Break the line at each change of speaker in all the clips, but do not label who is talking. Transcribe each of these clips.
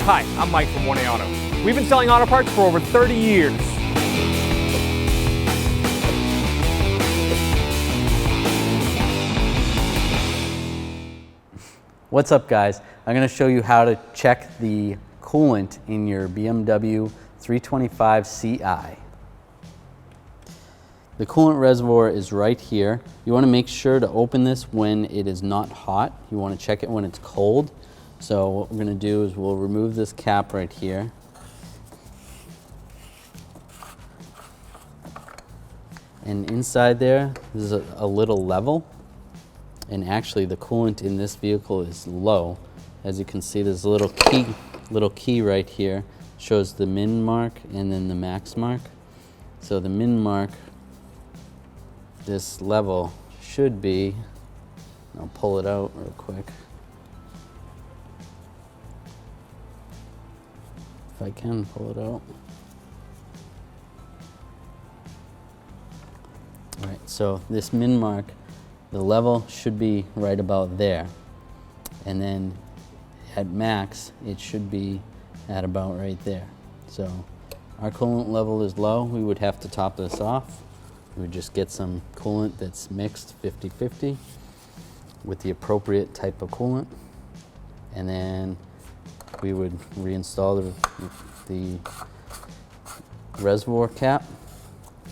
Hi, I'm Mike from 1A Auto. We've been selling auto parts for over 30 years.
What's up, guys? I'm going to show you how to check the coolant in your BMW 325Ci. The coolant reservoir is right here. You want to make sure to open this when it is not hot. You want to check it when it's cold. So what we're going to do is we'll remove this cap right here. And inside there is a little level. And actually the coolant in this vehicle is low. As you can see, there's a little key right here. Shows the min mark and then the max mark. So the min mark, this level should be, I'll pull it out real quick. If I can pull it out. All right, so this min mark, the level should be right about there. And then at max, it should be at about right there. So our coolant level is low. We would have to top this off. We would just get some coolant that's mixed 50-50 with the appropriate type of coolant. And then we would reinstall the reservoir cap,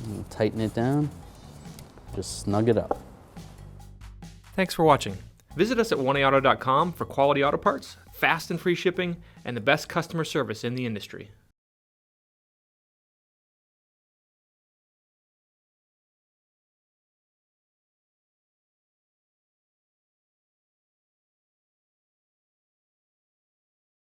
and tighten it down, just snug it up.
Thanks for watching. Visit us at 1AAuto.com for quality auto parts, fast and free shipping, and the best customer service in the industry.